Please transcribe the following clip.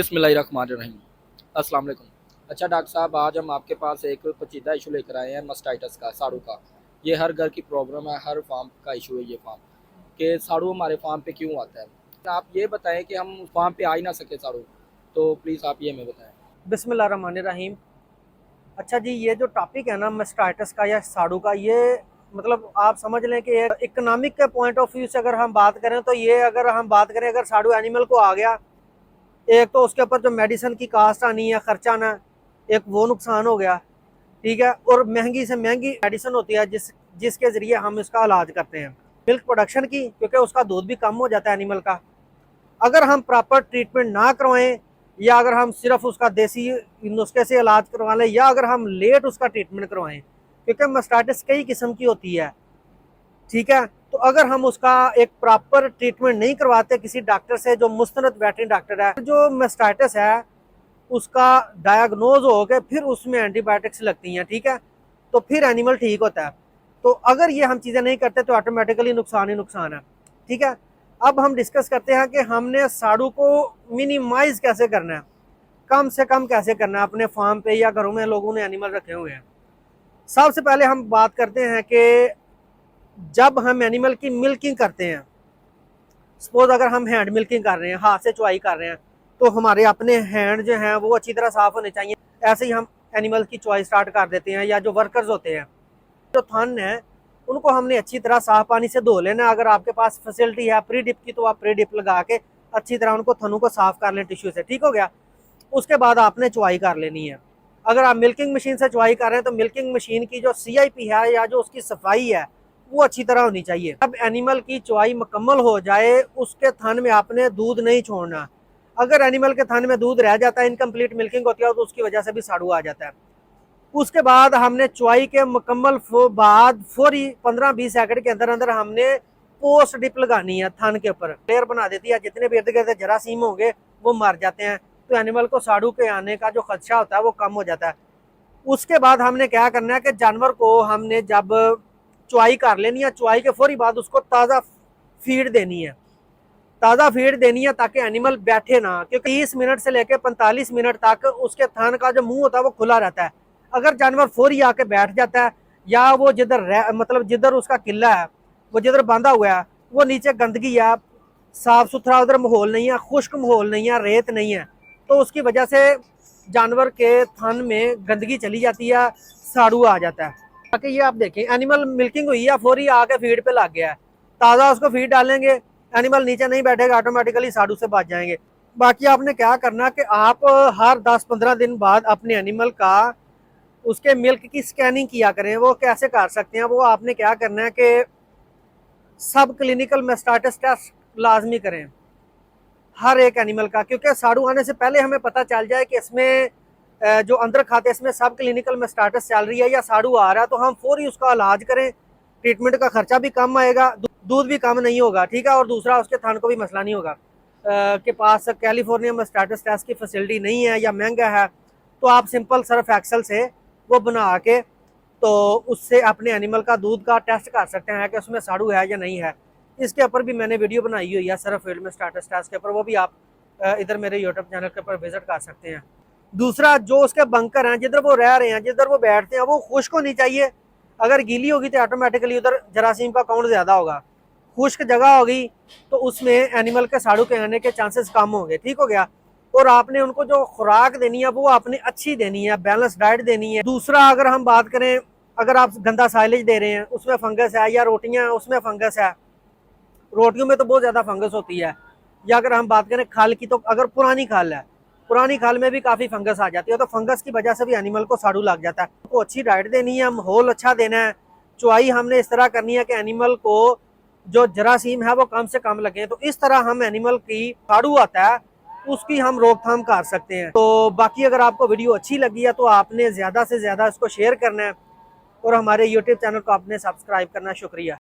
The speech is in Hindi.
बिस्मिल्लाहिर्रहमानिर्रहीम। अस्सलाम वालेकुम। अच्छा डॉक्टर साहब, आज हम आपके पास एक पेचीदा इशू लेकर आए हैं मस्टाइटस का, साड़ू का। ये हर घर की प्रॉब्लम है, हर फार्म का इशू है ये फार्म कि साड़ू हमारे फार्म पे क्यों आता है। आप ये बताएं कि हम फार्म पे आ ही ना सके साड़ू, तो प्लीज़ आप ये हमें बताएं। बिस्मिल्लाहिर्रहमानिर्रहीम। अच्छा जी, ये जो टॉपिक है ना मास्टाइटिस का या साड़ू का, ये मतलब आप समझ लें कि इकोनॉमिक के पॉइंट ऑफ व्यू से अगर हम बात करें तो ये, अगर हम बात करें अगर साड़ू एनिमल को आ गया, एक तो उसके ऊपर जो मेडिसिन की कास्ट आनी है, खर्चा आना, एक वो नुकसान हो गया। ठीक है। और महंगी से महंगी मेडिसिन होती है जिसके ज़रिए हम इसका इलाज करते हैं। मिल्क प्रोडक्शन की, क्योंकि उसका दूध भी कम हो जाता है एनिमल का। अगर हम प्रॉपर ट्रीटमेंट ना करवाएं, या अगर हम सिर्फ उसका देसी नुस्खे से इलाज करवा लें, या अगर हम लेट उसका ट्रीटमेंट करवाएं, क्योंकि मास्टाइटिस कई किस्म की होती है। ठीक है। तो अगर हम उसका एक प्रॉपर ट्रीटमेंट नहीं करवाते किसी डॉक्टर से जो मुस्तनद वेटरनरी डॉक्टर है, जो मास्टाइटिस है उसका डायग्नोज हो गए, फिर उसमें एंटीबायोटिक्स लगती हैं। ठीक है। तो फिर एनिमल ठीक होता है। तो अगर ये हम चीज़ें नहीं करते तो ऑटोमेटिकली नुकसान ही नुकसान है। ठीक है। अब हम डिस्कस करते हैं कि हमने साड़ू को मिनिमाइज कैसे करना है, कम से कम कैसे करना है अपने फार्म पे या घरों में लोगों ने एनिमल रखे हुए हैं। सबसे पहले हम बात करते हैं कि जब हम एनिमल की मिल्किंग करते हैं, सपोज अगर हम हैंड मिल्किंग कर रहे हैं, हाथ से चुवाई कर रहे हैं, तो हमारे अपने हैंड जो हैं वो अच्छी तरह साफ होने चाहिए। ऐसे ही हम एनिमल की चुवाई स्टार्ट कर देते हैं, या जो वर्कर्स होते हैं, जो थन है, उनको हमने अच्छी तरह साफ पानी से धो लेना। अगर आपके पास फैसिलिटी है प्री डिप की, तो आप प्री डिप लगा के अच्छी तरह उनको थनों को साफ कर लें टिश्यू से। ठीक हो गया। उसके बाद आपने चुवाई कर लेनी है। अगर आप मिल्किंग मशीन से चुवाई कर रहे हैं तो मिल्किंग मशीन की जो CIP है या जो उसकी सफाई है वो अच्छी तरह होनी चाहिए। अब एनिमल की चुवाई मुकम्मल हो जाए, उसके थन में आपने दूध नहीं छोड़ना। अगर एनिमल के थन में दूध रह जाता है, इनकम्प्लीट मिल्किंग होती है, तो उसकी वजह से भी साड़ू आ जाता है। उसके बाद हमने चुवाई के मुकम्मल बाद फौरी 15-20 सेकंड के अंदर अंदर हमने पोस्ट डिप लगानी है थन के ऊपर। लेयर बना देती है, जितने भी इर्द गिर्द जरासीम होंगे वो मर जाते हैं। तो एनिमल को साड़ू के आने का जो खदशा होता है वो कम हो जाता है। उसके बाद हमने क्या करना है कि जानवर को हमने जब चुवाई कर लेनी है, चुवाई के फौरी बाद उसको ताज़ा फीड देनी है। ताज़ा फीड देनी है ताकि एनिमल बैठे ना, क्योंकि 30 मिनट से लेकर 45 मिनट तक उसके थन का जो मुंह होता है वो खुला रहता है। अगर जानवर फौरी आके बैठ जाता है, या वो जिधर मतलब जिधर उसका किला है, वो जिधर बांधा हुआ है, वो नीचे गंदगी है, साफ सुथरा उधर माहौल नहीं है, खुश्क माहौल नहीं है, रेत नहीं है, तो उसकी वजह से जानवर के थन में गंदगी चली जाती है, साड़ू आ जाता है। ताकि ये आप देखें, एनिमल मिल्किंग हुई है, फौरी आके फीड पे लग गया है, ताज़ा उसको फीड डालेंगे, एनिमल नीचे नहीं बैठेगा, ऑटोमेटिकली साड़ू से बच जाएंगे। बाकी आपने क्या करना कि आप हर 10-15 दिन बाद अपने एनिमल का उसके मिल्क की स्कैनिंग किया करें। वो कैसे कर सकते हैं, वो आपने क्या करना है कि सब क्लिनिकल मास्टाइटिस टेस्ट लाजमी करें हर एक एनिमल का, क्योंकि साड़ू आने से पहले हमें पता चल जाए कि इसमें जो अंदर खाते इसमें सब क्लिनिकल मास्टाइटिस चल रही है या साड़ू आ रहा है, तो हम फौरी उसका इलाज करें। ट्रीटमेंट का खर्चा भी कम आएगा, दूध भी कम नहीं होगा। ठीक है। और दूसरा, उसके थन को भी मसला नहीं होगा। के पास कैलिफोर्निया मास्टाइटिस टेस्ट की फैसिलिटी नहीं है या महंगा है, तो आप सिंपल सर्फ एक्सेल से वो बना के तो उससे अपने एनिमल का दूध का टेस्ट कर सकते हैं कि उसमें साड़ू है या नहीं है। इसके ऊपर भी मैंने वीडियो बनाई हुई है सर्फ फील्ड में स्टार्टस टेस्ट के ऊपर, वो भी आप इधर मेरे यूट्यूब चैनल के ऊपर विजिट कर सकते हैं। दूसरा, जो उसके बंकर हैं जिधर वो रह रहे हैं, जिधर वो बैठते हैं, वो खुश्क होनी चाहिए। अगर गीली होगी तो ऑटोमेटिकली उधर जरासीम का काउंट ज़्यादा होगा। खुश्क जगह होगी तो उसमें एनिमल के साड़ू के आने के चांसेस कम होंगे। ठीक हो गया। और आपने उनको जो खुराक देनी है वो आपने अच्छी देनी है, बैलेंस डाइट देनी है। दूसरा, अगर हम बात करें, अगर आप गंदा साइलेज दे रहे हैं, उसमें फंगस है, या रोटियां उसमें फंगस है, रोटियों में तो बहुत ज़्यादा फंगस होती है, या अगर हम बात करें खाल की, तो अगर पुरानी खाल है, पुरानी खाल में भी काफ़ी फंगस आ जाती है, तो फंगस की वजह से भी एनिमल को साड़ू लग जाता है। तो अच्छी डाइट देनी है, माहौल अच्छा देना है, चुवाई हमने इस तरह करनी है कि एनिमल को जो जरासीम है वो कम से कम लगे। तो इस तरह हम एनिमल की साड़ू आता है उसकी हम रोकथाम कर सकते हैं। तो बाकी अगर आपको वीडियो अच्छी लगी है तो आपने ज़्यादा से ज़्यादा इसको शेयर करना है, और हमारे यूट्यूब चैनल को आपने सब्सक्राइब करना। शुक्रिया।